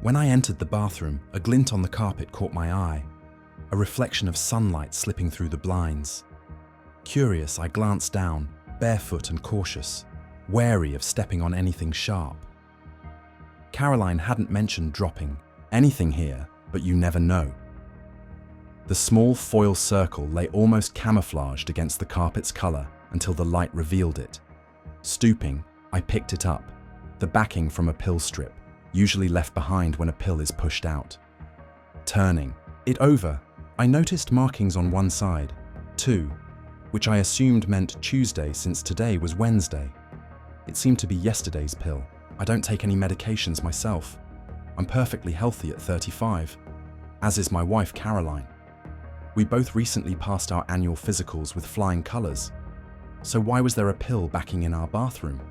When I entered the bathroom, a glint on the carpet caught my eye, a reflection of sunlight slipping through the blinds. Curious, I glanced down, barefoot and cautious, wary of stepping on anything sharp. Caroline hadn't mentioned dropping anything here, but you never know. The small foil circle lay almost camouflaged against the carpet's color until the light revealed it. Stooping, I picked it up, the backing from a pill strip, usually left behind when a pill is pushed out. Turning it over, I noticed markings on one side, too, which I assumed meant Tuesday since today was Wednesday. It seemed to be yesterday's pill. I don't take any medications myself. I'm perfectly healthy at 35, as is my wife Caroline. We both recently passed our annual physicals with flying colors. So why was there a pill backing in our bathroom?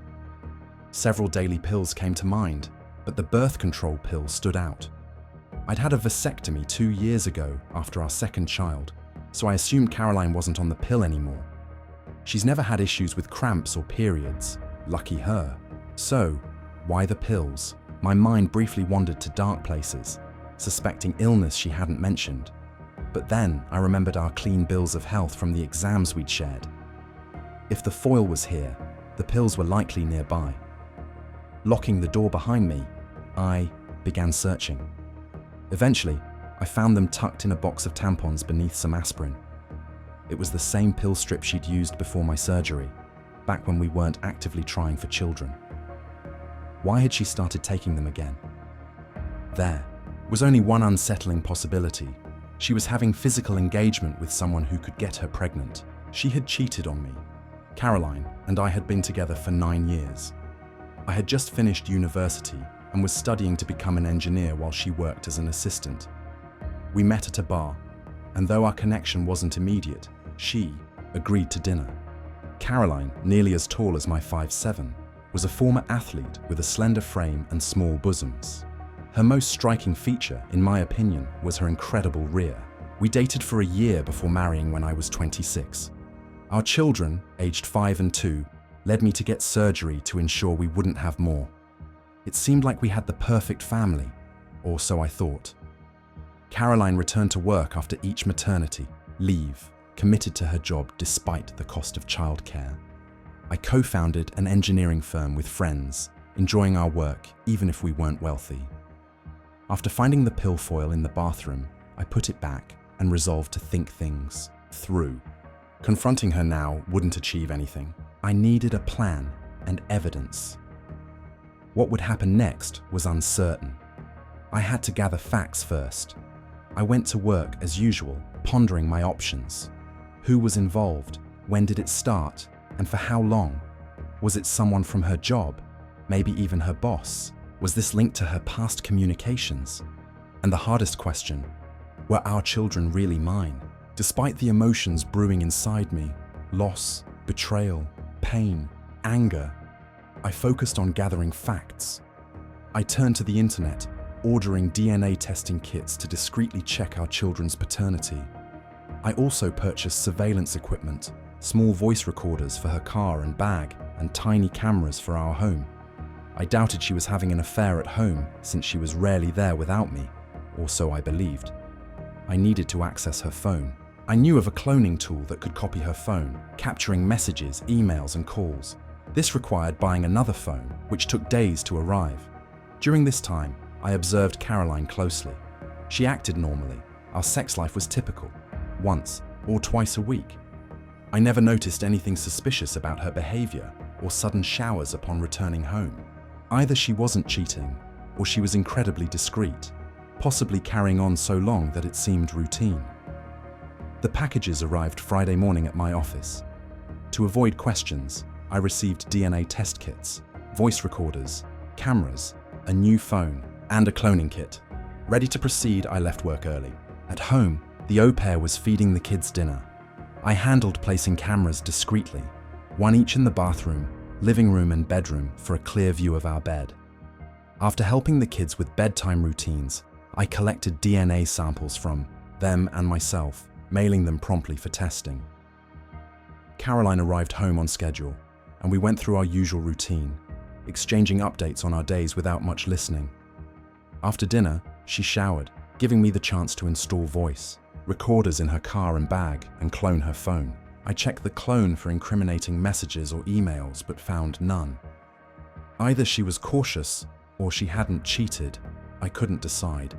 Several daily pills came to mind, but the birth control pill stood out. I'd had a vasectomy 2 years ago after our second child, so I assumed Caroline wasn't on the pill anymore. She's never had issues with cramps or periods, lucky her. So, why the pills? My mind briefly wandered to dark places, suspecting illness she hadn't mentioned. But then I remembered our clean bills of health from the exams we'd shared. If the foil was here, the pills were likely nearby. Locking the door behind me, I began searching. Eventually, I found them tucked in a box of tampons beneath some aspirin. It was the same pill strip she'd used before my surgery, back when we weren't actively trying for children. Why had she started taking them again? There was only one unsettling possibility. She was having physical engagement with someone who could get her pregnant. She had cheated on me. Caroline and I had been together for 9 years. I had just finished university and was studying to become an engineer while she worked as an assistant. We met at a bar, and though our connection wasn't immediate, she agreed to dinner. Caroline, nearly as tall as my 5'7", was a former athlete with a slender frame and small bosoms. Her most striking feature, in my opinion, was her incredible rear. We dated for a year before marrying when I was 26. Our children, aged 5 and 2, led me to get surgery to ensure we wouldn't have more. It seemed like we had the perfect family, or so I thought. Caroline returned to work after each maternity leave, committed to her job despite the cost of childcare. I co-founded an engineering firm with friends, enjoying our work even if we weren't wealthy. After finding the pill foil in the bathroom, I put it back and resolved to think things through. Confronting her now wouldn't achieve anything. I needed a plan and evidence. What would happen next was uncertain. I had to gather facts first. I went to work as usual, pondering my options. Who was involved? When did it start? And for how long? Was it someone from her job? Maybe even her boss? Was this linked to her past communications? And the hardest question, were our children really mine? Despite the emotions brewing inside me, loss, betrayal, pain, anger, I focused on gathering facts. I turned to the internet, ordering DNA testing kits to discreetly check our children's paternity. I also purchased surveillance equipment, small voice recorders for her car and bag, and tiny cameras for our home. I doubted she was having an affair at home since she was rarely there without me, or so I believed. I needed to access her phone. I knew of a cloning tool that could copy her phone, capturing messages, emails, and calls. This required buying another phone, which took days to arrive. During this time, I observed Caroline closely. She acted normally. Our sex life was typical, once or twice a week. I never noticed anything suspicious about her behavior or sudden showers upon returning home. Either she wasn't cheating, or she was incredibly discreet, possibly carrying on so long that it seemed routine. The packages arrived Friday morning at my office. To avoid questions, I received DNA test kits, voice recorders, cameras, a new phone, and a cloning kit. Ready to proceed, I left work early. At home, the au pair was feeding the kids dinner. I handled placing cameras discreetly, one each in the bathroom, living room, and bedroom for a clear view of our bed. After helping the kids with bedtime routines, I collected DNA samples from them and myself, mailing them promptly for testing. Caroline arrived home on schedule, and we went through our usual routine, exchanging updates on our days without much listening. After dinner, she showered, giving me the chance to install voice, recorders in her car and bag, and clone her phone. I checked the clone for incriminating messages or emails, but found none. Either she was cautious or she hadn't cheated. I couldn't decide.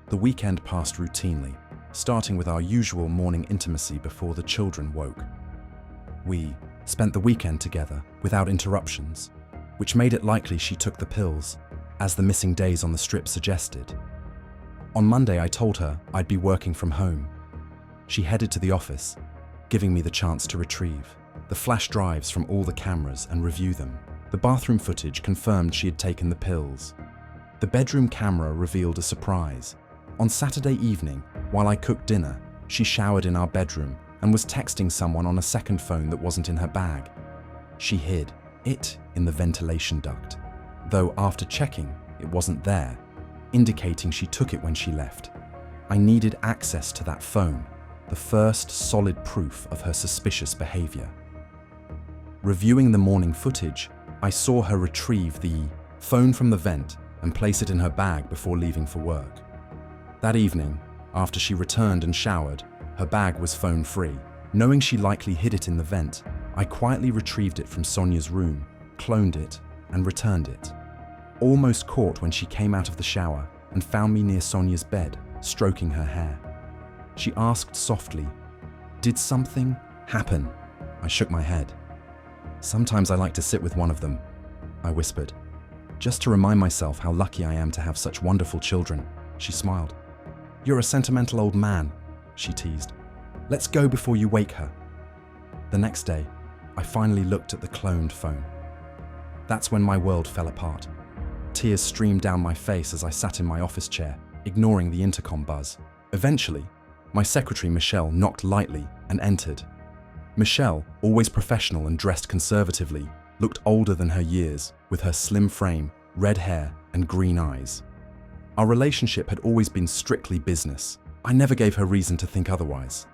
The weekend passed routinely, starting with our usual morning intimacy before the children woke. We spent the weekend together without interruptions, which made it likely she took the pills, as the missing days on the strip suggested. On Monday, I told her I'd be working from home. She headed to the office, giving me the chance to retrieve the flash drives from all the cameras and review them. The bathroom footage confirmed she had taken the pills. The bedroom camera revealed a surprise. On Saturday evening, while I cooked dinner, she showered in our bedroom and was texting someone on a second phone that wasn't in her bag. She hid it in the ventilation duct, though after checking, it wasn't there, indicating she took it when she left. I needed access to that phone, the first solid proof of her suspicious behavior. Reviewing the morning footage, I saw her retrieve the phone from the vent and place it in her bag before leaving for work. That evening, after she returned and showered, her bag was phone-free. Knowing she likely hid it in the vent, I quietly retrieved it from Sonia's room, cloned it, and returned it. Almost caught when she came out of the shower and found me near Sonia's bed, stroking her hair. She asked softly, "Did something happen?" I shook my head. "Sometimes I like to sit with one of them," I whispered, "just to remind myself how lucky I am to have such wonderful children." She smiled. "You're a sentimental old man," she teased. "Let's go before you wake her." The next day, I finally looked at the cloned phone. That's when my world fell apart. Tears streamed down my face as I sat in my office chair, ignoring the intercom buzz. Eventually, my secretary Michelle knocked lightly and entered. Michelle, always professional and dressed conservatively, looked older than her years, with her slim frame, red hair, and green eyes. Our relationship had always been strictly business. I never gave her reason to think otherwise.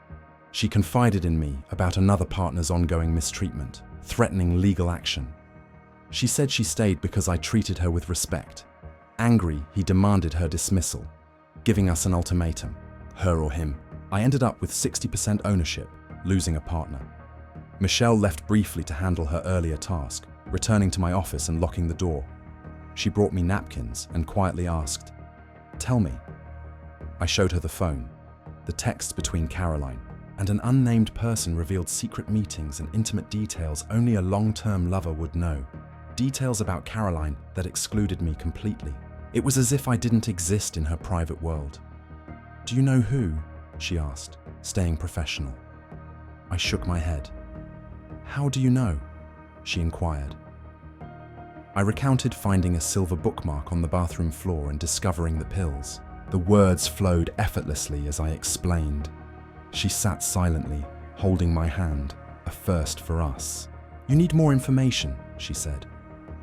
She confided in me about another partner's ongoing mistreatment, threatening legal action. She said she stayed because I treated her with respect. Angry, he demanded her dismissal, giving us an ultimatum, her or him. I ended up with 60% ownership, losing a partner. Michelle left briefly to handle her earlier task, returning to my office and locking the door. She brought me napkins and quietly asked, "Tell me." I showed her the phone. The texts between Caroline and an unnamed person revealed secret meetings and intimate details only a long-term lover would know. Details about Caroline that excluded me completely. It was as if I didn't exist in her private world. "Do you know who?" she asked, staying professional. I shook my head. "How do you know?" she inquired. I recounted finding a silver bookmark on the bathroom floor and discovering the pills. The words flowed effortlessly as I explained. She sat silently, holding my hand, a first for us. "You need more information," she said.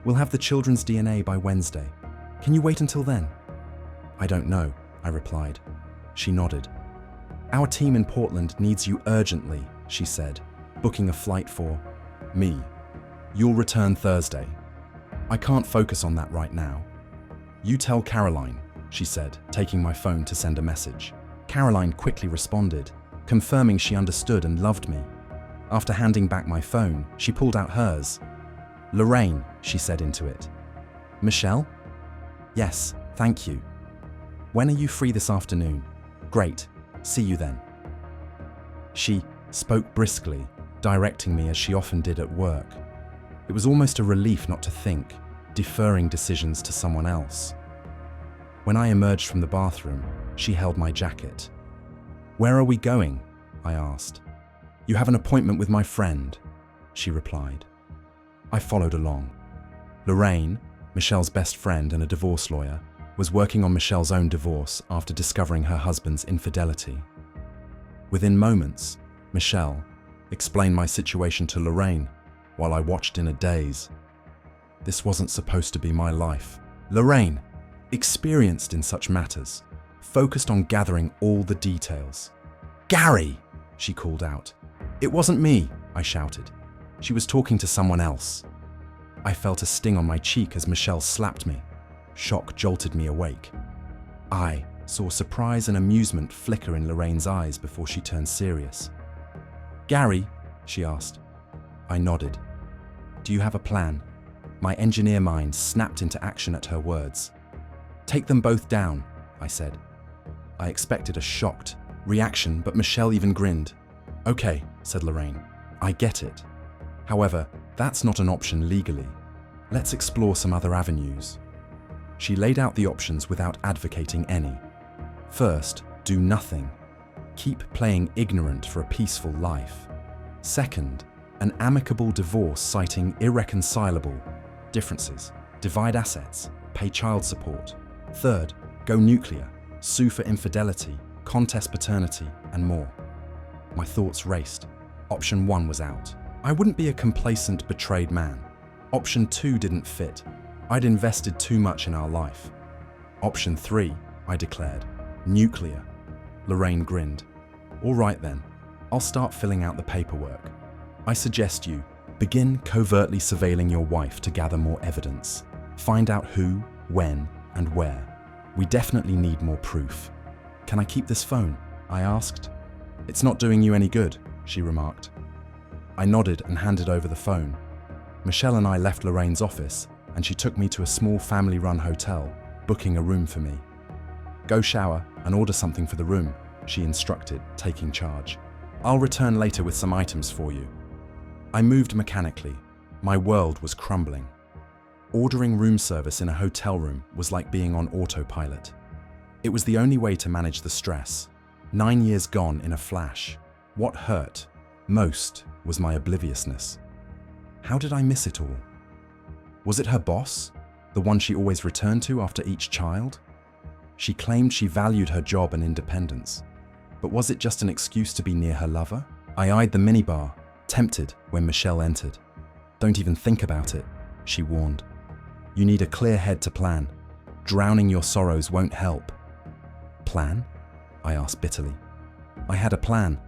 "We'll have the children's DNA by Wednesday. Can you wait until then?" "I don't know," I replied. She nodded. "Our team in Portland needs you urgently," she said, booking a flight for me. "You'll return Thursday." "I can't focus on that right now." "You tell Caroline," she said, taking my phone to send a message. Caroline quickly responded, confirming she understood and loved me. After handing back my phone, she pulled out hers. "Lorraine," she said into it. "Michelle?" "Yes, thank you." "When are you free this afternoon?" "Great. See you then." She spoke briskly, directing me as she often did at work. It was almost a relief not to think, deferring decisions to someone else. When I emerged from the bathroom, she held my jacket. "Where are we going?" I asked. "You have an appointment with my friend," she replied. I followed along. Lorraine, Michelle's best friend and a divorce lawyer, was working on Michelle's own divorce after discovering her husband's infidelity. Within moments, Michelle explained my situation to Lorraine while I watched in a daze. This wasn't supposed to be my life. Lorraine, experienced in such matters, focused on gathering all the details. "Gary!" she called out. "It wasn't me," I shouted. "She was talking to someone else." I felt a sting on my cheek as Michelle slapped me. Shock jolted me awake. I saw surprise and amusement flicker in Lorraine's eyes before she turned serious. "Gary?" she asked. I nodded. "Do you have a plan?" My engineer mind snapped into action at her words. "Take them both down," I said. I expected a shocked reaction, but Michelle even grinned. "Okay," said Lorraine. "I get it. However, that's not an option legally. Let's explore some other avenues." She laid out the options without advocating any. First, do nothing. Keep playing ignorant for a peaceful life. Second, an amicable divorce citing irreconcilable differences. Divide assets, pay child support. Third, go nuclear, sue for infidelity, contest paternity, and more. My thoughts raced. Option 1 was out. I wouldn't be a complacent, betrayed man. Option 2 didn't fit. I'd invested too much in our life. Option 3, I declared. Nuclear. Lorraine grinned. "All right then, I'll start filling out the paperwork. I suggest you begin covertly surveilling your wife to gather more evidence. Find out who, when, and where. We definitely need more proof." "Can I keep this phone?" I asked. "It's not doing you any good," she remarked. I nodded and handed over the phone. Michelle and I left Lorraine's office, and she took me to a small family-run hotel, booking a room for me. "Go shower and order something for the room," she instructed, taking charge. "I'll return later with some items for you." I moved mechanically. My world was crumbling. Ordering room service in a hotel room was like being on autopilot. It was the only way to manage the stress. 9 years gone in a flash. What hurt most was my obliviousness. How did I miss it all? Was it her boss? The one she always returned to after each child? She claimed she valued her job and independence. But was it just an excuse to be near her lover? I eyed the minibar, tempted when Michelle entered. "Don't even think about it," she warned. "You need a clear head to plan. Drowning your sorrows won't help." "Plan?" I asked bitterly. I had a plan.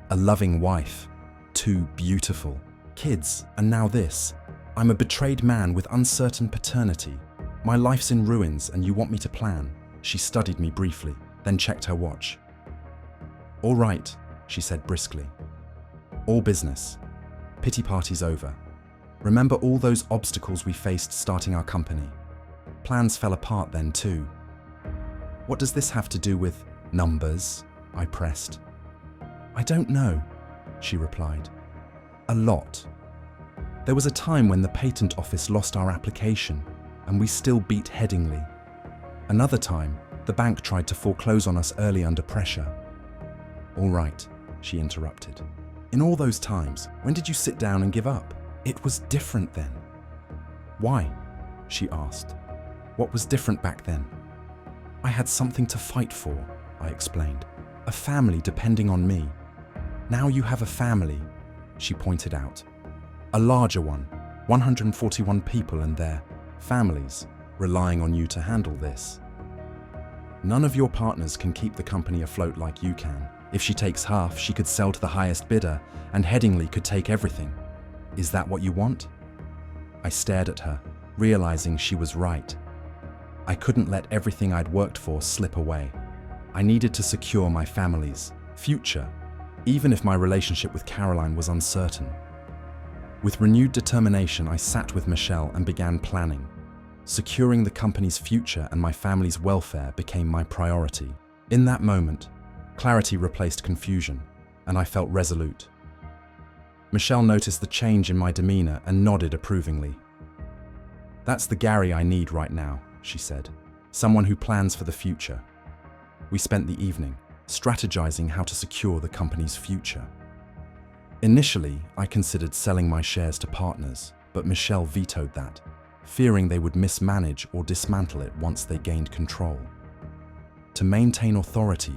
A loving wife. 2 beautiful kids, and now this. I'm a betrayed man with uncertain paternity. My life's in ruins and you want me to plan? She studied me briefly, then checked her watch. "All right," she said briskly. "All business. Pity party's over. Remember all those obstacles we faced starting our company? Plans fell apart then too." "What does this have to do with numbers?" I pressed. "I don't know," she replied. "A lot. There was a time when the patent office lost our application and we still beat Headingley. Another time, the bank tried to foreclose on us early under pressure." "All right," she interrupted. "In all those times, when did you sit down and give up? It was different then." "Why?" she asked. "What was different back then?" "I had something to fight for," I explained. "A family depending on me. Now you have a family," she pointed out. "A larger one, 141 people and their families, relying on you to handle this. None of your partners can keep the company afloat like you can. If she takes half, she could sell to the highest bidder, and Headingley could take everything. Is that what you want?" I stared at her, realizing she was right. I couldn't let everything I'd worked for slip away. I needed to secure my family's future, even if my relationship with Caroline was uncertain. With renewed determination, I sat with Michelle and began planning. Securing the company's future and my family's welfare became my priority. In that moment, clarity replaced confusion, and I felt resolute. Michelle noticed the change in my demeanor and nodded approvingly. "That's the Gary I need right now," she said. "Someone who plans for the future." We spent the evening strategizing how to secure the company's future. Initially, I considered selling my shares to partners, but Michelle vetoed that, fearing they would mismanage or dismantle it once they gained control. To maintain authority,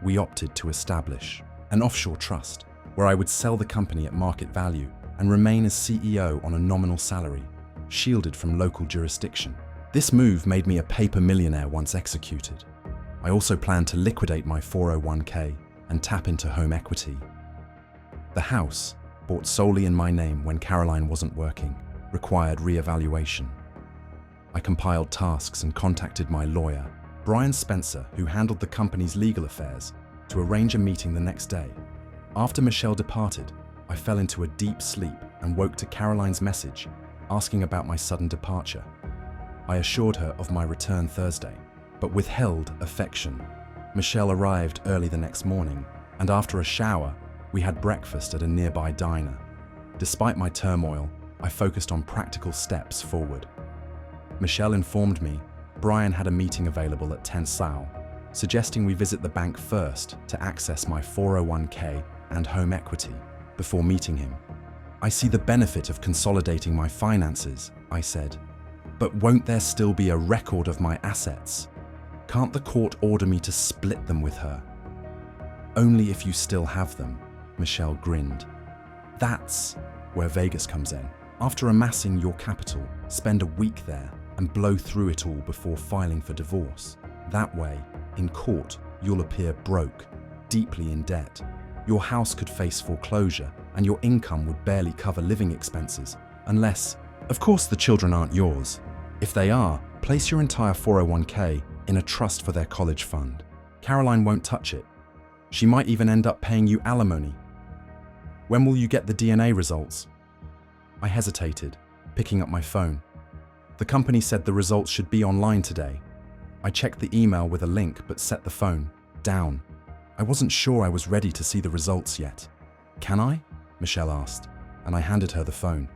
we opted to establish an offshore trust, where I would sell the company at market value and remain as CEO on a nominal salary, shielded from local jurisdiction. This move made me a paper millionaire once executed. I also planned to liquidate my 401k and tap into home equity. The house, bought solely in my name when Caroline wasn't working, required re-evaluation. I compiled tasks and contacted my lawyer, Brian Spencer, who handled the company's legal affairs, to arrange a meeting the next day. After Michelle departed, I fell into a deep sleep and woke to Caroline's message asking about my sudden departure. I assured her of my return Thursday, but withheld affection. Michelle arrived early the next morning, and after a shower, we had breakfast at a nearby diner. Despite my turmoil, I focused on practical steps forward. Michelle informed me Brian had a meeting available at 10 SAL, suggesting we visit the bank first to access my 401k and home equity before meeting him. I see the benefit of consolidating my finances, I said. But won't there still be a record of my assets? Can't the court order me to split them with her? Only if you still have them, Michelle grinned. That's where Vegas comes in. After amassing your capital, spend a week there and blow through it all before filing for divorce. That way, in court, you'll appear broke, deeply in debt. Your house could face foreclosure and your income would barely cover living expenses, unless, of course, the children aren't yours. If they are, place your entire 401k in a trust for their college fund. Caroline won't touch it. She might even end up paying you alimony. When will you get the DNA results? I hesitated, picking up my phone. The company said the results should be online today. I checked the email with a link but set the phone down. I wasn't sure I was ready to see the results yet. Can I? Michelle asked, and I handed her the phone.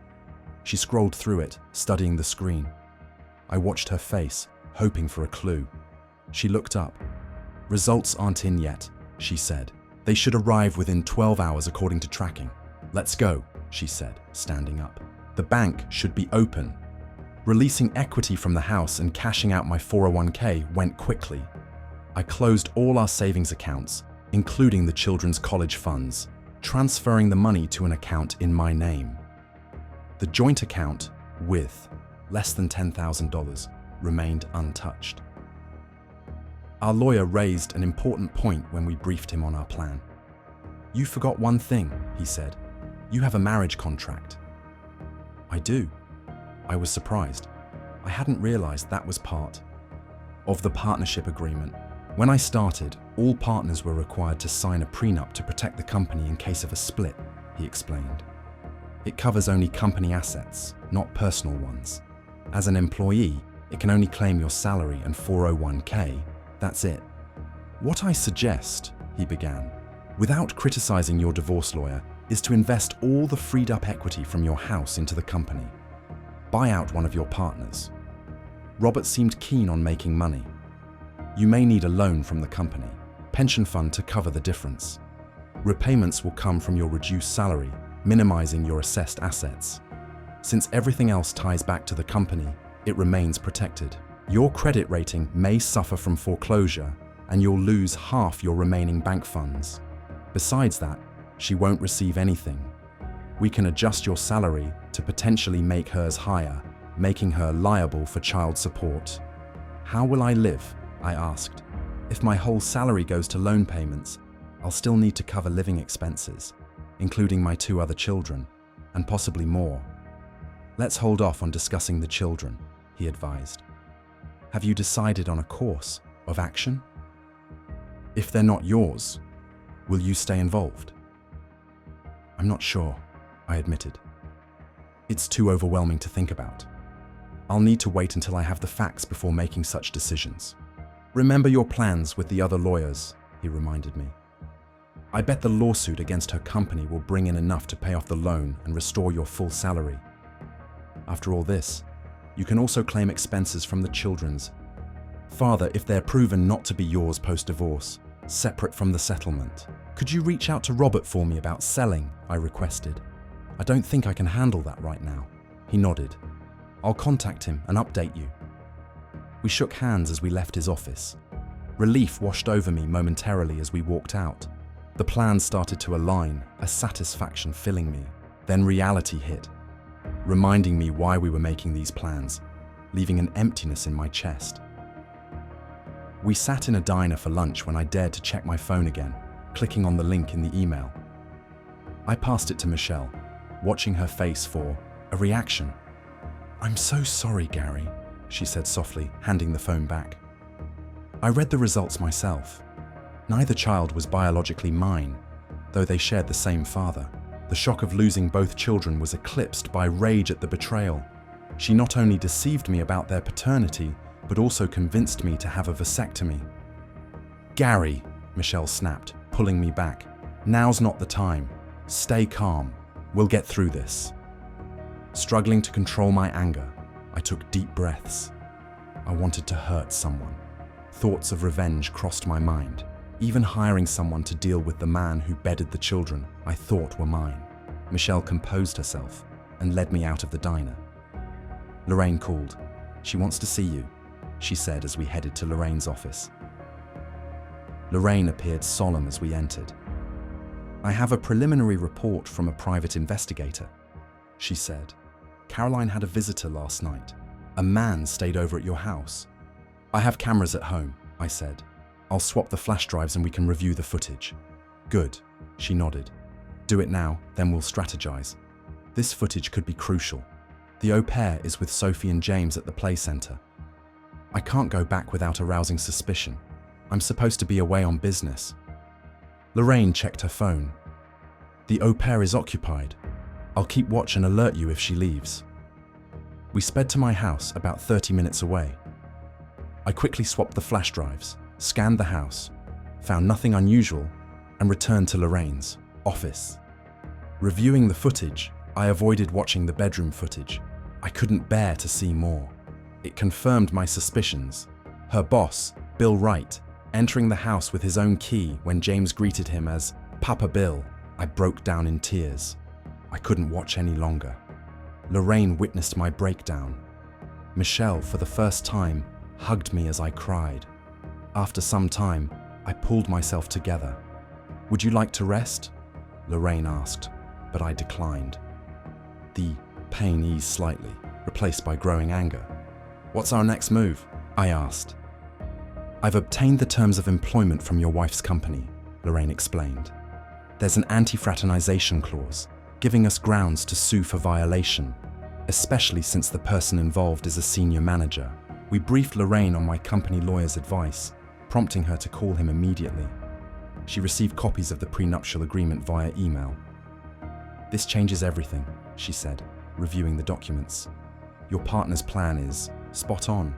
She scrolled through it, studying the screen. I watched her face, hoping for a clue. She looked up. Results aren't in yet, she said. They should arrive within 12 hours according to tracking. Let's go, she said, standing up. The bank should be open. Releasing equity from the house and cashing out my 401k went quickly. I closed all our savings accounts, including the children's college funds, transferring the money to an account in my name. The joint account, with less than $10,000, remained untouched. Our lawyer raised an important point when we briefed him on our plan. You forgot one thing, he said. You have a marriage contract. I do. I was surprised. I hadn't realized that was part of the partnership agreement. When I started, all partners were required to sign a prenup to protect the company in case of a split, he explained. It covers only company assets, not personal ones. As an employee, it can only claim your salary and 401k. That's it. What I suggest, he began, without criticizing your divorce lawyer, is to invest all the freed up equity from your house into the company. Buy out one of your partners. Robert seemed keen on making money. You may need a loan from the company, pension fund to cover the difference. Repayments will come from your reduced salary, minimizing your assessed assets. Since everything else ties back to the company, it remains protected. Your credit rating may suffer from foreclosure, and you'll lose half your remaining bank funds. Besides that, she won't receive anything. We can adjust your salary to potentially make hers higher, making her liable for child support. How will I live? I asked. If my whole salary goes to loan payments, I'll still need to cover living expenses, including my 2 other children, and possibly more. Let's hold off on discussing the children, he advised. Have you decided on a course of action? If they're not yours, will you stay involved? I'm not sure, I admitted. It's too overwhelming to think about. I'll need to wait until I have the facts before making such decisions. Remember your plans with the other lawyers, he reminded me. I bet the lawsuit against her company will bring in enough to pay off the loan and restore your full salary. After all this, you can also claim expenses from the children's. Father, if they're proven not to be yours post-divorce, separate from the settlement. Could you reach out to Robert for me about selling? I requested. I don't think I can handle that right now. He nodded. I'll contact him and update you. We shook hands as we left his office. Relief washed over me momentarily as we walked out. The plans started to align, a satisfaction filling me. Then reality hit, reminding me why we were making these plans, leaving an emptiness in my chest. We sat in a diner for lunch when I dared to check my phone again, clicking on the link in the email. I passed it to Michelle, watching her face for a reaction. I'm so sorry, Gary, she said softly, handing the phone back. I read the results myself. Neither child was biologically mine, though they shared the same father. The shock of losing both children was eclipsed by rage at the betrayal. She not only deceived me about their paternity, but also convinced me to have a vasectomy. Gary, Michelle snapped, pulling me back. Now's not the time. Stay calm. We'll get through this. Struggling to control my anger, I took deep breaths. I wanted to hurt someone. Thoughts of revenge crossed my mind, even hiring someone to deal with the man who bedded the children I thought were mine. Michelle composed herself and led me out of the diner. Lorraine called. She wants to see you, she said as we headed to Lorraine's office. Lorraine appeared solemn as we entered. I have a preliminary report from a private investigator, she said. Caroline had a visitor last night. A man stayed over at your house. I have cameras at home, I said. I'll swap the flash drives and we can review the footage. Good, she nodded. Do it now, then we'll strategize. This footage could be crucial. The au pair is with Sophie and James at the play center. I can't go back without arousing suspicion. I'm supposed to be away on business. Lorraine checked her phone. The au pair is occupied. I'll keep watch and alert you if she leaves. We sped to my house about 30 minutes away. I quickly swapped the flash drives, scanned the house, found nothing unusual, and returned to Lorraine's office. Reviewing the footage, I avoided watching the bedroom footage. I couldn't bear to see more. It confirmed my suspicions. Her boss, Bill Wright, entering the house with his own key when James greeted him as Papa Bill. I broke down in tears. I couldn't watch any longer. Lorraine witnessed my breakdown. Michelle, for the first time, hugged me as I cried. After some time, I pulled myself together. Would you like to rest? Lorraine asked, but I declined. The pain eased slightly, replaced by growing anger. What's our next move? I asked. I've obtained the terms of employment from your wife's company, Lorraine explained. There's an anti-fraternization clause, giving us grounds to sue for violation, especially since the person involved is a senior manager. We briefed Lorraine on my company lawyer's advice, prompting her to call him immediately. She received copies of the prenuptial agreement via email. This changes everything, she said, reviewing the documents. Your partner's plan is spot on.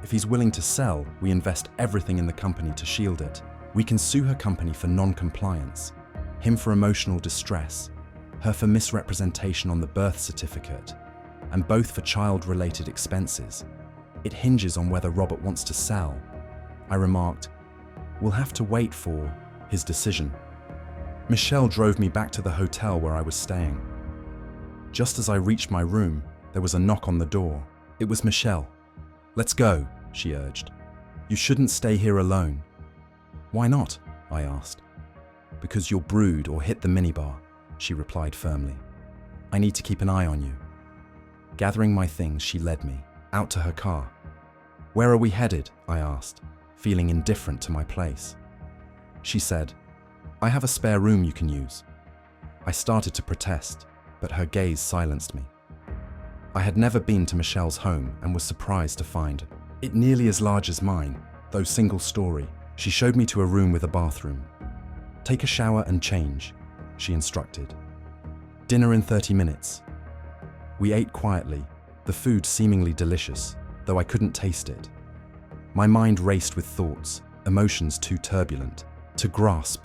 If he's willing to sell, we invest everything in the company to shield it. We can sue her company for non-compliance, him for emotional distress, her for misrepresentation on the birth certificate, and both for child-related expenses. It hinges on whether Robert wants to sell. I remarked, we'll have to wait for his decision. Michelle drove me back to the hotel where I was staying. Just as I reached my room, there was a knock on the door. It was Michelle. Let's go, she urged. You shouldn't stay here alone. Why not? I asked. Because you'll brood or hit the minibar, she replied firmly. I need to keep an eye on you. Gathering my things, she led me out to her car. Where are we headed? I asked, feeling indifferent to my place. She said, I have a spare room you can use. I started to protest, but her gaze silenced me. I had never been to Michelle's home and was surprised to find it nearly as large as mine, though single story. She showed me to a room with a bathroom. Take a shower and change, she instructed. Dinner in 30 minutes. We ate quietly, the food seemingly delicious, though I couldn't taste it. My mind raced with thoughts, emotions too turbulent to grasp.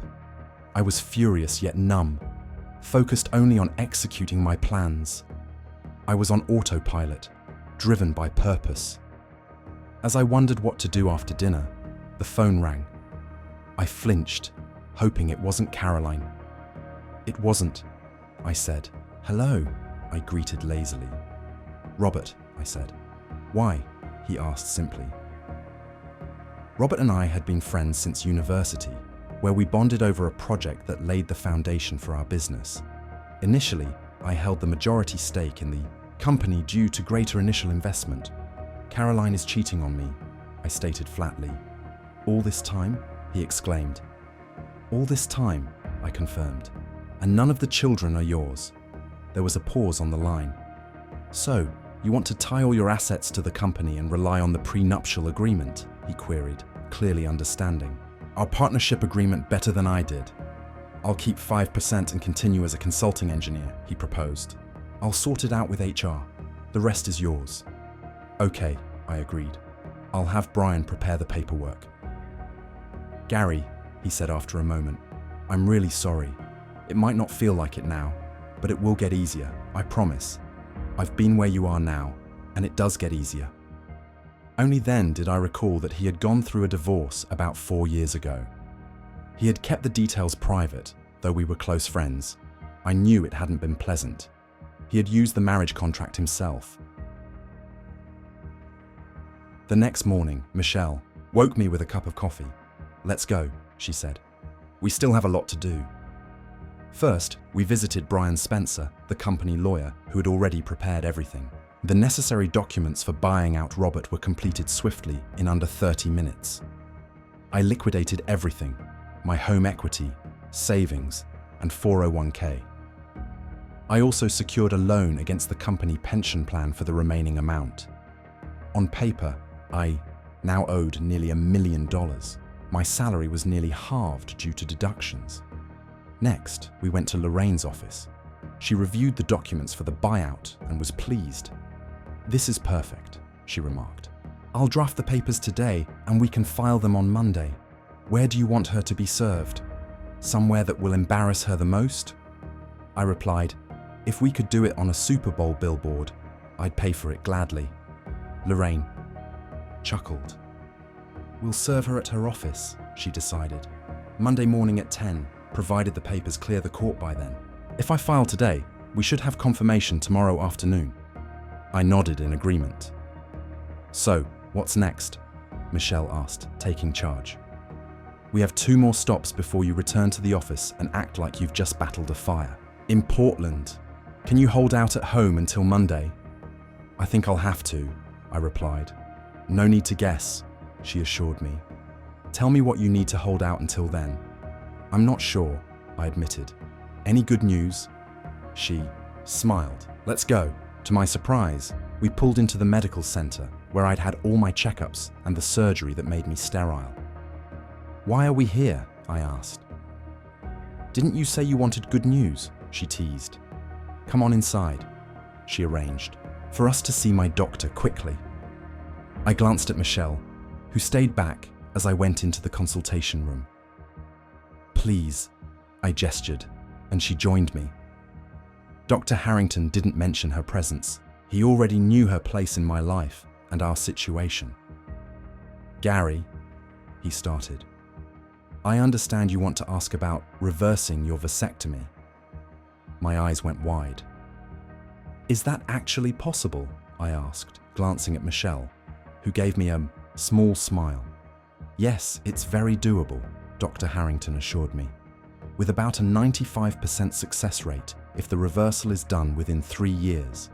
I was furious yet numb, focused only on executing my plans. I was on autopilot, driven by purpose. As I wondered what to do after dinner, the phone rang. I flinched, hoping it wasn't Caroline. It wasn't, I said. Hello, I greeted lazily. Robert, I said. Why? He asked simply. Robert and I had been friends since university, where we bonded over a project that laid the foundation for our business. Initially, I held the majority stake in the company due to greater initial investment. Caroline is cheating on me, I stated flatly. All this time? He exclaimed. All this time, I confirmed. And none of the children are yours. There was a pause on the line. So, You want to tie all your assets to the company and rely on the prenuptial agreement? He queried, clearly understanding. Our partnership agreement better than I did. I'll keep 5% and continue as a consulting engineer, he proposed. I'll sort it out with HR. The rest is yours. Okay, I agreed. I'll have Brian prepare the paperwork. Gary, he said after a moment, I'm really sorry. It might not feel like it now, but it will get easier, I promise. I've been where you are now, and it does get easier. Only then did I recall that he had gone through a divorce about 4 years ago. He had kept the details private, though we were close friends. I knew it hadn't been pleasant. He had used the marriage contract himself. The next morning, Michelle woke me with a cup of coffee. Let's go, she said. We still have a lot to do. First, we visited Brian Spencer, the company lawyer, who had already prepared everything. The necessary documents for buying out Robert were completed swiftly in under 30 minutes. I liquidated everything, my home equity, savings, and 401k. I also secured a loan against the company pension plan for the remaining amount. On paper, I now owed nearly $1 million. My salary was nearly halved due to deductions. Next, we went to Lorraine's office. She reviewed the documents for the buyout and was pleased. This is perfect, she remarked. I'll draft the papers today and we can file them on Monday. Where do you want her to be served? Somewhere that will embarrass her the most? I replied, if we could do it on a Super Bowl billboard, I'd pay for it gladly. Lorraine chuckled. We'll serve her at her office, she decided. Monday morning at 10, provided the papers clear the court by then. If I file today, we should have confirmation tomorrow afternoon. I nodded in agreement. So, what's next? Michelle asked, taking charge. We have 2 more stops before you return to the office and act like you've just battled a fire. In Portland. Can you hold out at home until Monday? I think I'll have to, I replied. No need to guess, she assured me. Tell me what you need to hold out until then. I'm not sure, I admitted. Any good news? She smiled. Let's go. To my surprise, we pulled into the medical center where I'd had all my checkups and the surgery that made me sterile. Why are we here? I asked. Didn't you say you wanted good news? She teased. Come on inside, she arranged, for us to see my doctor quickly. I glanced at Michelle, who stayed back as I went into the consultation room. Please, I gestured, and she joined me. Dr. Harrington didn't mention her presence. He already knew her place in my life and our situation. Gary, he started. I understand you want to ask about reversing your vasectomy. My eyes went wide. Is that actually possible? I asked, glancing at Michelle, who gave me a small smile. Yes, it's very doable, Dr. Harrington assured me, with about a 95% success rate if the reversal is done within 3 years.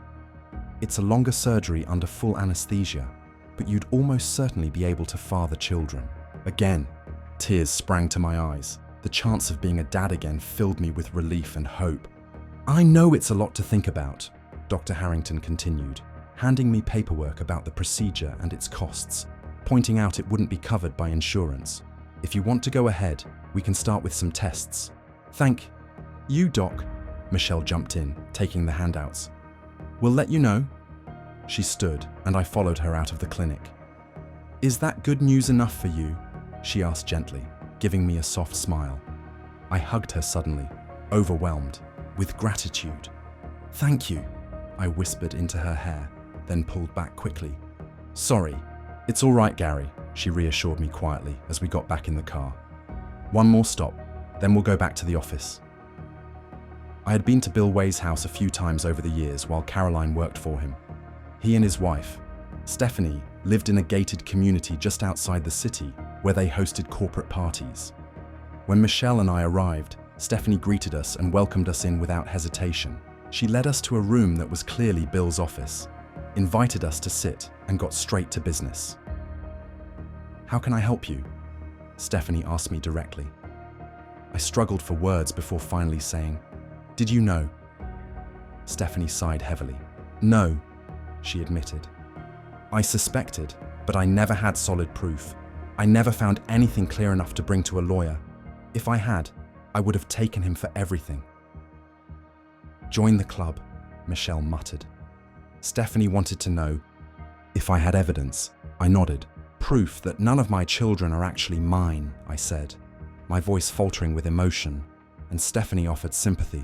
It's a longer surgery under full anesthesia, but you'd almost certainly be able to father children. Again, tears sprang to my eyes. The chance of being a dad again filled me with relief and hope. I know it's a lot to think about, Dr. Harrington continued, handing me paperwork about the procedure and its costs, pointing out it wouldn't be covered by insurance. If you want to go ahead, we can start with some tests. Thank you, Doc. Michelle jumped in, taking the handouts. We'll let you know. She stood, and I followed her out of the clinic. Is that good news enough for you? She asked gently, giving me a soft smile. I hugged her suddenly, overwhelmed, with gratitude. Thank you, I whispered into her hair, then pulled back quickly. Sorry, it's all right, Gary, she reassured me quietly as we got back in the car. One more stop, then we'll go back to the office. I had been to Bill Way's house a few times over the years while Caroline worked for him. He and his wife, Stephanie, lived in a gated community just outside the city where they hosted corporate parties. When Michelle and I arrived, Stephanie greeted us and welcomed us in without hesitation. She led us to a room that was clearly Bill's office, invited us to sit, and got straight to business. How can I help you? Stephanie asked me directly. I struggled for words before finally saying, Did you know? Stephanie sighed heavily. No, she admitted. I suspected, but I never had solid proof. I never found anything clear enough to bring to a lawyer. If I had, I would have taken him for everything. Join the club, Michelle muttered. Stephanie wanted to know if I had evidence. I nodded. Proof that none of my children are actually mine, I said, my voice faltering with emotion, and Stephanie offered sympathy.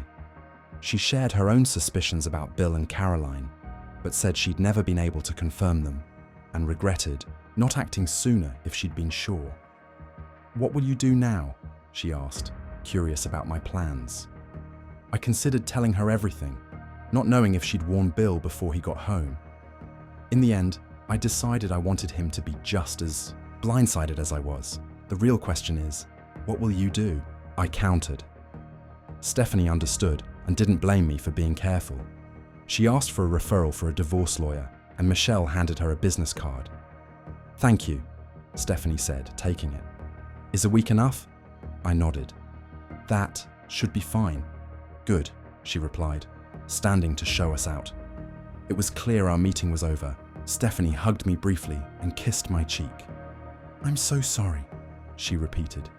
She shared her own suspicions about Bill and Caroline, but said she'd never been able to confirm them, and regretted not acting sooner if she'd been sure. What will you do now? She asked, curious about my plans. I considered telling her everything, not knowing if she'd warn Bill before he got home. In the end, I decided I wanted him to be just as blindsided as I was. The real question is, what will you do? I countered. Stephanie understood and didn't blame me for being careful. She asked for a referral for a divorce lawyer, and Michelle handed her a business card. Thank you, Stephanie said, taking it. Is a week enough? I nodded. That should be fine. Good, she replied, standing to show us out. It was clear our meeting was over. Stephanie hugged me briefly and kissed my cheek. I'm so sorry, she repeated.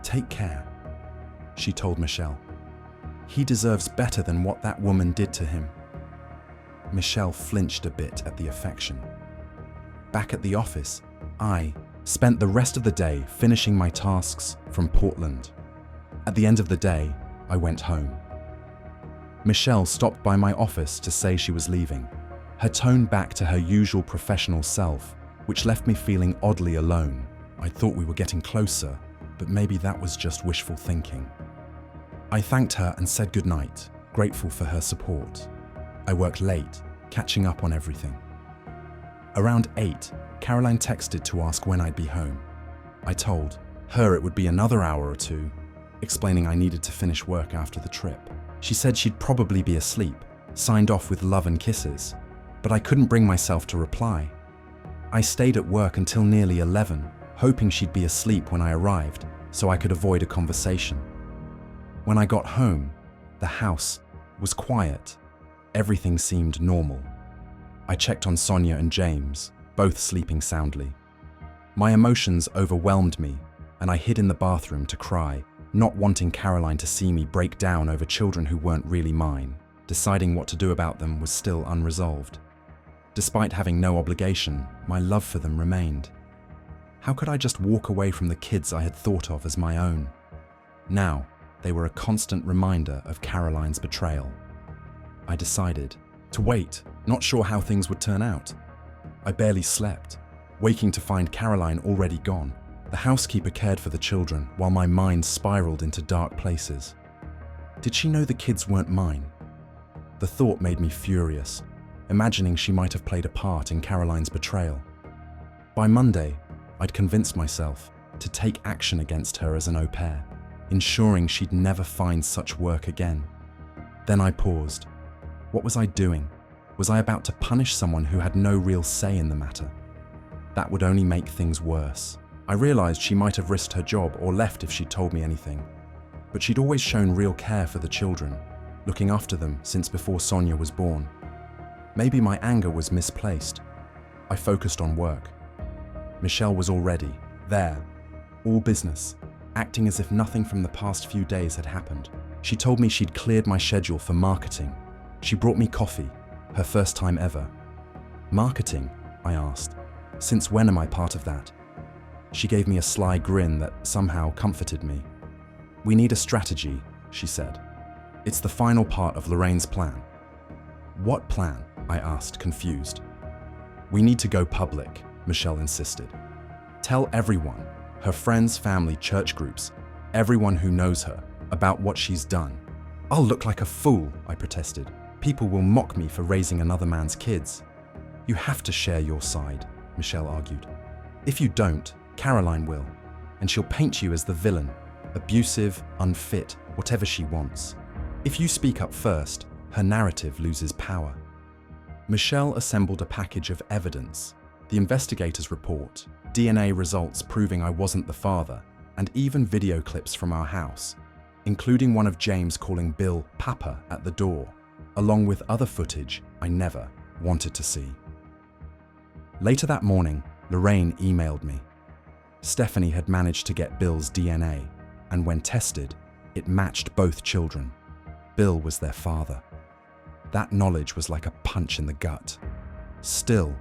Take care, she told Michelle. He deserves better than what that woman did to him. Michelle flinched a bit at the affection. Back at the office, I spent the rest of the day finishing my tasks from Portland. At the end of the day, I went home. Michelle stopped by my office to say she was leaving, her tone back to her usual professional self, which left me feeling oddly alone. I thought we were getting closer, but maybe that was just wishful thinking. I thanked her and said goodnight, grateful for her support. I worked late, catching up on everything. Around 8, Caroline texted to ask when I'd be home. I told her it would be another hour or two, explaining I needed to finish work after the trip. She said she'd probably be asleep, signed off with love and kisses, but I couldn't bring myself to reply. I stayed at work until nearly 11, hoping she'd be asleep when I arrived, so I could avoid a conversation. When I got home, the house was quiet. Everything seemed normal. I checked on Sonia and James, both sleeping soundly. My emotions overwhelmed me, and I hid in the bathroom to cry, not wanting Caroline to see me break down over children who weren't really mine. Deciding what to do about them was still unresolved. Despite having no obligation, my love for them remained. How could I just walk away from the kids I had thought of as my own? Now, they were a constant reminder of Caroline's betrayal. I decided to wait, not sure how things would turn out. I barely slept, waking to find Caroline already gone. The housekeeper cared for the children while my mind spiraled into dark places. Did she know the kids weren't mine? The thought made me furious, imagining she might have played a part in Caroline's betrayal. By Monday, I'd convinced myself to take action against her as an au pair, ensuring she'd never find such work again. Then I paused. What was I doing? Was I about to punish someone who had no real say in the matter? That would only make things worse. I realized she might have risked her job or left if she'd told me anything, but she'd always shown real care for the children, looking after them since before Sonia was born. Maybe my anger was misplaced. I focused on work. Michelle was already there, all business, acting as if nothing from the past few days had happened. She told me she'd cleared my schedule for marketing. She brought me coffee, her first time ever. Marketing? I asked. Since when am I part of that? She gave me a sly grin that somehow comforted me. We need a strategy, she said. It's the final part of Lorraine's plan. What plan? I asked, confused. We need to go public, Michelle insisted. Tell everyone, her friends, family, church groups, everyone who knows her, about what she's done. I'll look like a fool, I protested. People will mock me for raising another man's kids. You have to share your side, Michelle argued. If you don't, Caroline will, and she'll paint you as the villain, abusive, unfit, whatever she wants. If you speak up first, her narrative loses power. Michelle assembled a package of evidence, the investigator's report, DNA results proving I wasn't the father, and even video clips from our house, including one of James calling Bill Papa at the door, along with other footage I never wanted to see. Later that morning, Lorraine emailed me. Stephanie had managed to get Bill's DNA, and when tested, it matched both children. Bill was their father. That knowledge was like a punch in the gut. Still,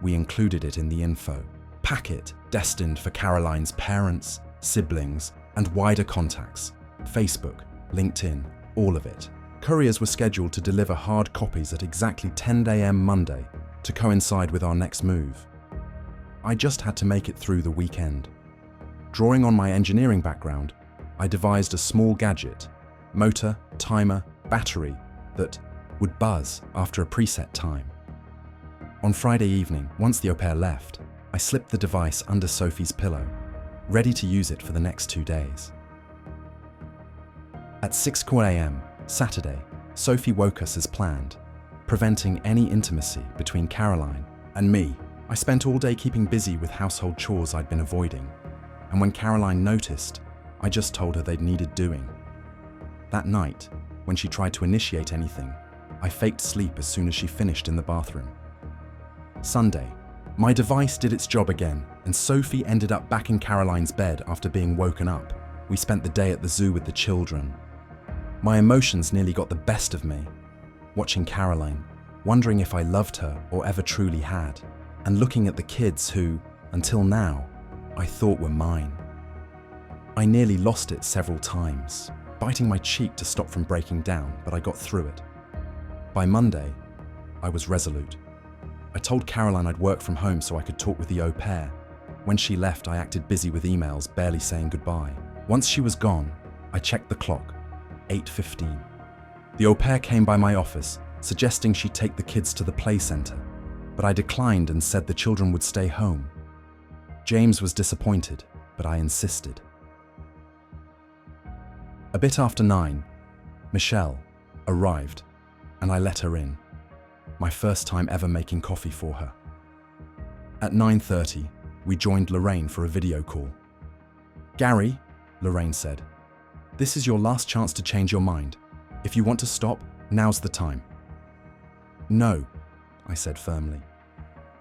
we included it in the info packet destined for Caroline's parents, siblings, and wider contacts. Facebook, LinkedIn, all of it. Couriers were scheduled to deliver hard copies at exactly 10 a.m. Monday to coincide with our next move. I just had to make it through the weekend. Drawing on my engineering background, I devised a small gadget, motor, timer, battery, that would buzz after a preset time. On Friday evening, once the au pair left, I slipped the device under Sophie's pillow, ready to use it for the next 2 days. At 6 a.m. Saturday, Sophie woke us as planned, preventing any intimacy between Caroline and me. I spent all day keeping busy with household chores I'd been avoiding, and when Caroline noticed, I just told her they'd needed doing. That night, when she tried to initiate anything, I faked sleep as soon as she finished in the bathroom. Sunday, my device did its job again, and Sophie ended up back in Caroline's bed after being woken up. We spent the day at the zoo with the children. My emotions nearly got the best of me, watching Caroline, wondering if I loved her or ever truly had, and looking at the kids who, until now, I thought were mine. I nearly lost it several times, biting my cheek to stop from breaking down, but I got through it. By Monday, I was resolute. I told Caroline I'd work from home so I could talk with the au pair. When she left, I acted busy with emails, barely saying goodbye. Once she was gone, I checked the clock, 8:15. The au pair came by my office, suggesting she'd take the kids to the play center, but I declined and said the children would stay home. James was disappointed, but I insisted. A bit after 9, Michelle arrived, and I let her in. My first time ever making coffee for her. At 9:30, we joined Lorraine for a video call. "Gary," Lorraine said, "this is your last chance to change your mind. If you want to stop, now's the time." "No," I said firmly.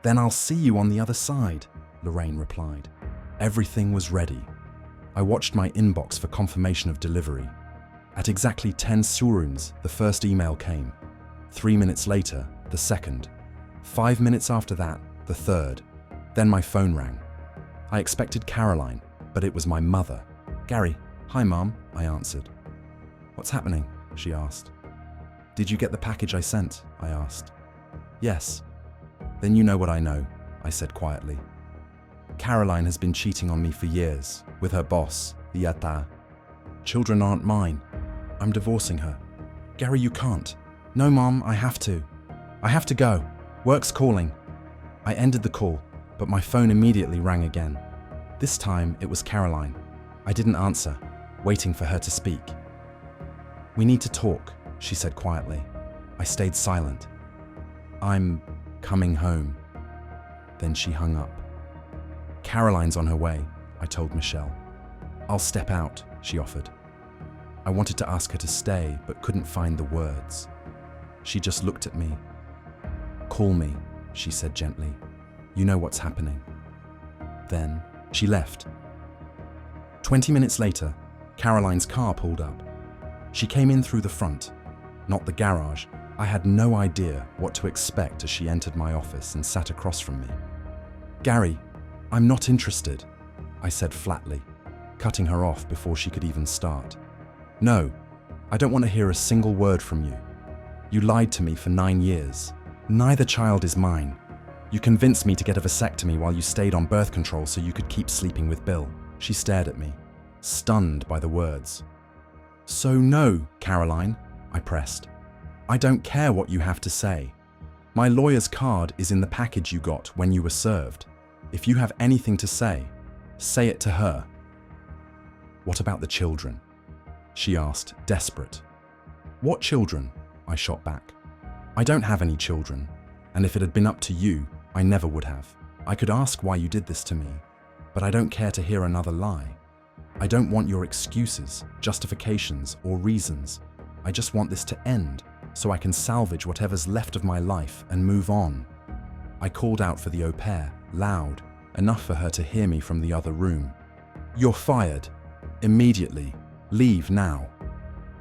"Then I'll see you on the other side," Lorraine replied. Everything was ready. I watched my inbox for confirmation of delivery. At exactly 10 seconds, the first email came. 3 minutes later, the second. 5 minutes after that, the third. Then my phone rang. I expected Caroline, but it was my mother. "Gary, hi Mom," I answered. "What's happening?" she asked. "Did you get the package I sent?" I asked. "Yes." "Then you know what I know," I said quietly. "Caroline has been cheating on me for years, with her boss, the Ata. Children aren't mine. I'm divorcing her." "Gary, you can't." "No, Mom, I have to. I have to go. Work's calling." I ended the call, but my phone immediately rang again. This time, it was Caroline. I didn't answer, waiting for her to speak. "We need to talk," she said quietly. I stayed silent. "I'm coming home." Then she hung up. "Caroline's on her way," I told Michelle. "I'll step out," she offered. I wanted to ask her to stay, but couldn't find the words. She just looked at me. "Call me," she said gently. "You know what's happening." Then she left. 20 minutes later, Caroline's car pulled up. She came in through the front, not the garage. I had no idea what to expect as she entered my office and sat across from me. "Gary, I'm not interested," I said flatly, cutting her off before she could even start. "No, I don't want to hear a single word from you. You lied to me for 9 years. Neither child is mine. You convinced me to get a vasectomy while you stayed on birth control so you could keep sleeping with Bill." She stared at me, stunned by the words. "So no, Caroline," I pressed. "I don't care what you have to say. My lawyer's card is in the package you got when you were served. If you have anything to say it to her." "What about the children?" she asked, desperate. "What children?" I shot back. "I don't have any children, and if it had been up to you, I never would have. I could ask why you did this to me, but I don't care to hear another lie. I don't want your excuses, justifications, or reasons. I just want this to end. so I can salvage whatever's left of my life and move on. I called out for the au pair, loud, enough for her to hear me from the other room. "You're fired. Immediately. Leave now."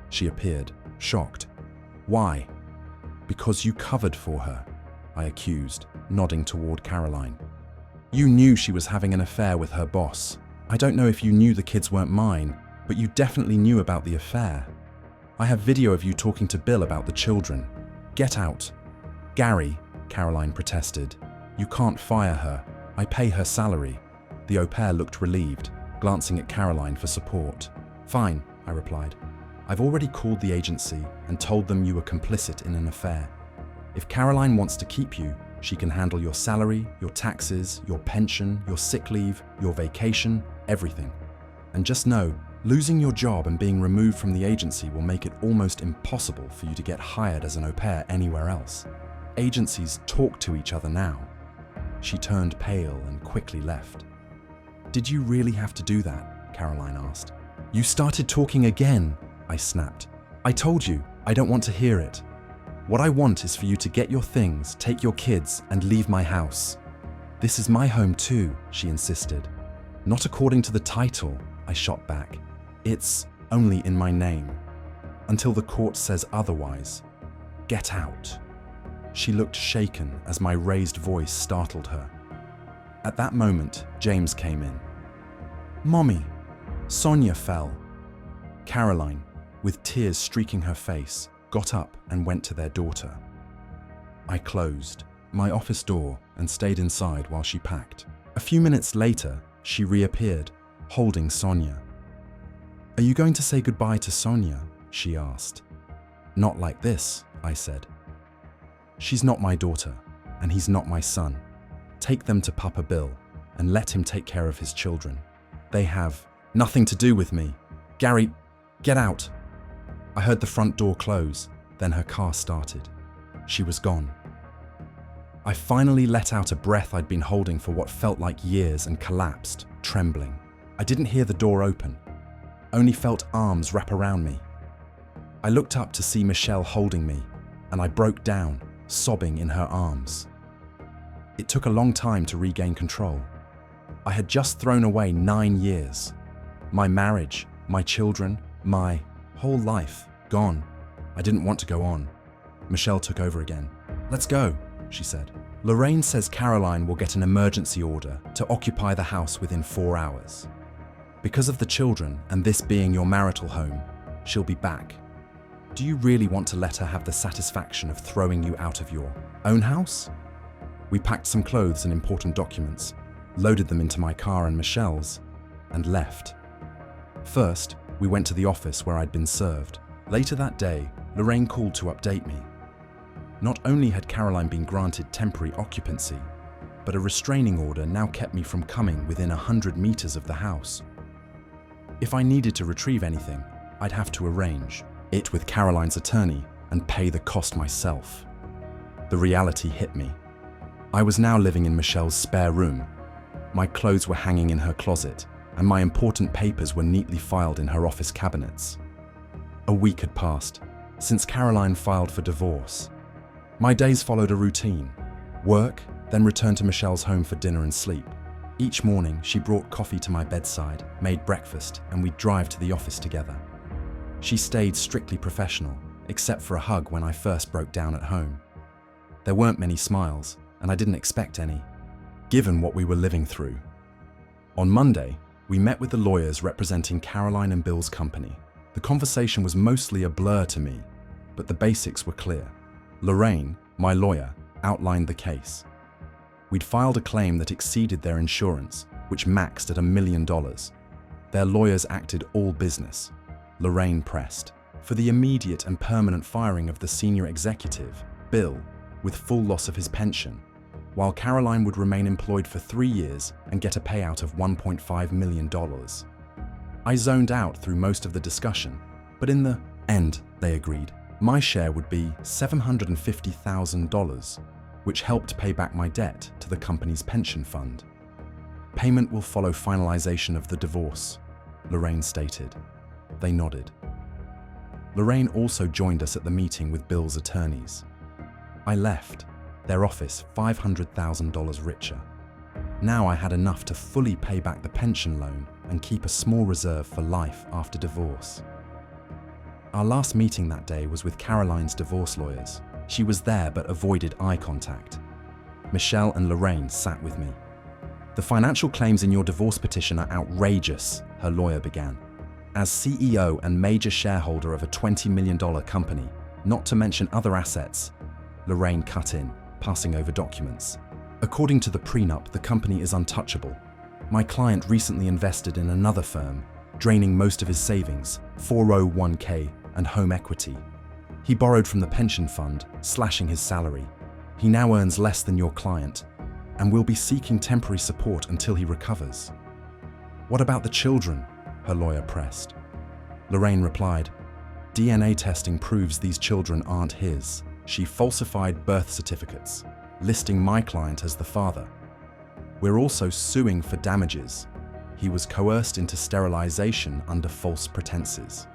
She appeared, shocked. "Why?" "Because you covered for her," I accused, nodding toward Caroline. "You knew she was having an affair with her boss. I don't know if you knew the kids weren't mine, but you definitely knew about the affair. I have video of you talking to Bill about the children. Get out." "Gary," Caroline protested. "You can't fire her. I pay her salary." The au pair looked relieved, glancing at Caroline for support. "Fine," I replied. "I've already called the agency and told them you were complicit in an affair. If Caroline wants to keep you, she can handle your salary, your taxes, your pension, your sick leave, your vacation, everything. And just know, losing your job and being removed from the agency will make it almost impossible for you to get hired as an au pair anywhere else. Agencies talk to each other now." She turned pale and quickly left. "Did you really have to do that?" Caroline asked. "You started talking again," I snapped. "I told you, I don't want to hear it. What I want is for you to get your things, take your kids, and leave my house." "This is my home too," she insisted. "Not according to the title," I shot back. "It's only in my name. Until the court says otherwise. Get out." She looked shaken as my raised voice startled her. At that moment, James came in. "Mommy, Sonia fell." Caroline, with tears streaking her face, got up and went to their daughter. I closed my office door and stayed inside while she packed. A few minutes later, she reappeared, holding Sonia. "Are you going to say goodbye to Sonia?" she asked. "Not like this," I said. "She's not my daughter, and he's not my son. Take them to Papa Bill and let him take care of his children. They have nothing to do with me. Gary, get out." I heard the front door close, then her car started. She was gone. I finally let out a breath I'd been holding for what felt like years and collapsed, trembling. I didn't hear the door open, only felt arms wrap around me. I looked up to see Michelle holding me, and I broke down, sobbing in her arms. It took a long time to regain control. I had just thrown away 9 years. My marriage, my children, my whole life, gone. I didn't want to go on. Michelle took over again. "Let's go," she said. "Lorraine says Caroline will get an emergency order to occupy the house within 4 hours. Because of the children and this being your marital home, she'll be back. Do you really want to let her have the satisfaction of throwing you out of your own house?" We packed some clothes and important documents, loaded them into my car and Michelle's, and left. First, we went to the office where I'd been served. Later that day, Lorraine called to update me. Not only had Caroline been granted temporary occupancy, but a restraining order now kept me from coming within 100 meters of the house. If I needed to retrieve anything, I'd have to arrange it with Caroline's attorney and pay the cost myself. The reality hit me. I was now living in Michelle's spare room. My clothes were hanging in her closet, and my important papers were neatly filed in her office cabinets. A week had passed since Caroline filed for divorce. My days followed a routine: work, then return to Michelle's home for dinner and sleep. Each morning, she brought coffee to my bedside, made breakfast, and we'd drive to the office together. She stayed strictly professional, except for a hug when I first broke down at home. There weren't many smiles, and I didn't expect any, given what we were living through. On Monday, we met with the lawyers representing Caroline and Bill's company. The conversation was mostly a blur to me, but the basics were clear. Lorraine, my lawyer, outlined the case. We'd filed a claim that exceeded their insurance, which maxed at $1 million. Their lawyers acted all business. Lorraine pressed for the immediate and permanent firing of the senior executive, Bill, with full loss of his pension, while Caroline would remain employed for 3 years and get a payout of $1.5 million. I zoned out through most of the discussion, but in the end, they agreed. My share would be $750,000, which helped pay back my debt to the company's pension fund. Payment will follow finalization of the divorce, Lorraine stated. They nodded. Lorraine also joined us at the meeting with Bill's attorneys. I left, their office $500,000 richer. Now I had enough to fully pay back the pension loan and keep a small reserve for life after divorce. Our last meeting that day was with Caroline's divorce lawyers. She was there but avoided eye contact. Michelle and Lorraine sat with me. "The financial claims in your divorce petition are outrageous," her lawyer began. "As CEO and major shareholder of a $20 million company, not to mention other assets," Lorraine cut in, passing over documents. "According to the prenup, the company is untouchable. My client recently invested in another firm, draining most of his savings, 401k and home equity. He borrowed from the pension fund, slashing his salary. He now earns less than your client and will be seeking temporary support until he recovers." "What about the children?" her lawyer pressed. Lorraine replied, "DNA testing proves these children aren't his. She falsified birth certificates, listing my client as the father. We're also suing for damages. He was coerced into sterilization under false pretenses.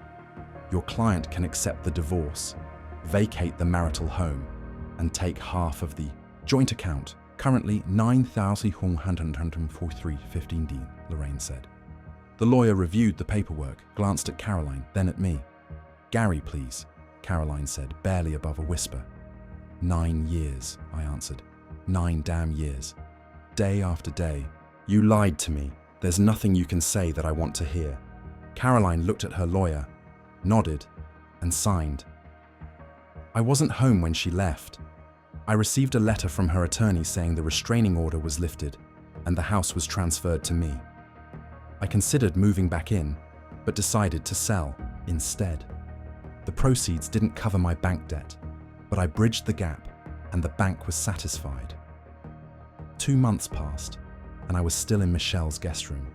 Your client can accept the divorce, vacate the marital home, and take half of the joint account, currently $9,143.15, Lorraine said. The lawyer reviewed the paperwork, glanced at Caroline, then at me. "Gary, please," Caroline said, barely above a whisper. 9 years, I answered. 9 damn years. Day after day. "You lied to me. There's nothing you can say that I want to hear." Caroline looked at her lawyer, nodded, and signed. I wasn't home when she left. I received a letter from her attorney saying the restraining order was lifted and the house was transferred to me. I considered moving back in, but decided to sell instead. The proceeds didn't cover my bank debt, but I bridged the gap and the bank was satisfied. 2 months passed and I was still in Michelle's guest room.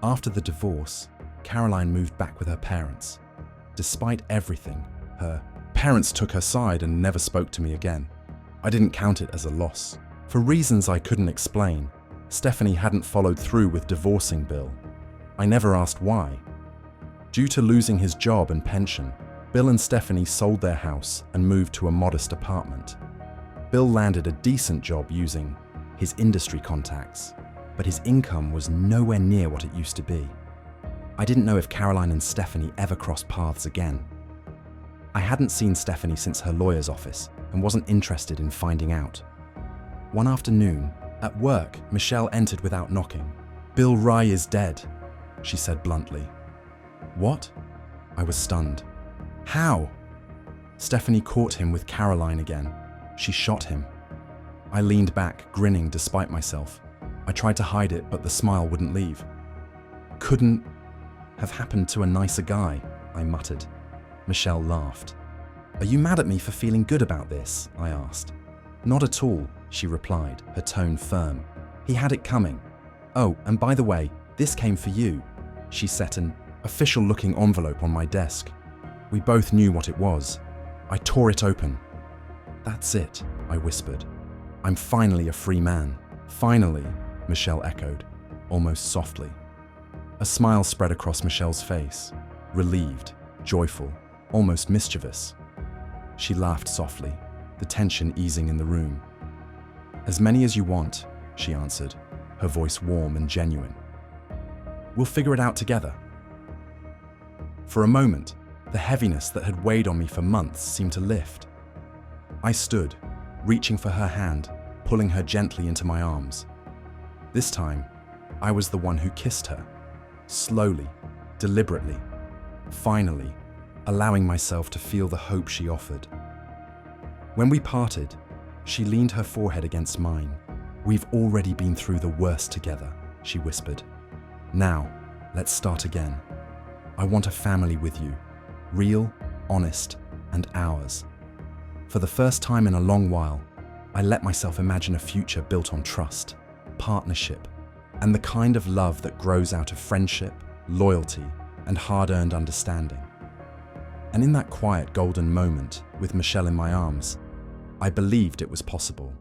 After the divorce, Caroline moved back with her parents. Despite everything, her parents took her side and never spoke to me again. I didn't count it as a loss. For reasons I couldn't explain, Stephanie hadn't followed through with divorcing Bill. I never asked why. Due to losing his job and pension, Bill and Stephanie sold their house and moved to a modest apartment. Bill landed a decent job using his industry contacts, but his income was nowhere near what it used to be. I didn't know if Caroline and Stephanie ever crossed paths again. I hadn't seen Stephanie since her lawyer's office and wasn't interested in finding out. One afternoon, at work, Michelle entered without knocking. "Bill Rye is dead," she said bluntly. "What?" I was stunned. "How?" Stephanie caught him with Caroline again. She shot him. I leaned back, grinning despite myself. I tried to hide it, but the smile wouldn't leave. "Couldn't have happened to a nicer guy," I muttered. Michelle laughed. "Are you mad at me for feeling good about this?" I asked. "Not at all," she replied, her tone firm. "He had it coming. Oh, and by the way, this came for you." She set an official-looking envelope on my desk. We both knew what it was. I tore it open. "That's it," I whispered. "I'm finally a free man." "Finally," Michelle echoed, almost softly. A smile spread across Michelle's face, relieved, joyful, almost mischievous. She laughed softly, the tension easing in the room. "As many as you want," she answered, her voice warm and genuine. "We'll figure it out together." For a moment, the heaviness that had weighed on me for months seemed to lift. I stood, reaching for her hand, pulling her gently into my arms. This time, I was the one who kissed her, slowly, deliberately, finally, allowing myself to feel the hope she offered. When we parted, she leaned her forehead against mine. "We've already been through the worst together," she whispered. "Now, let's start again. I want a family with you, real, honest, and ours." For the first time in a long while, I let myself imagine a future built on trust, partnership, and the kind of love that grows out of friendship, loyalty, and hard-earned understanding. And in that quiet golden moment, with Michelle in my arms, I believed it was possible.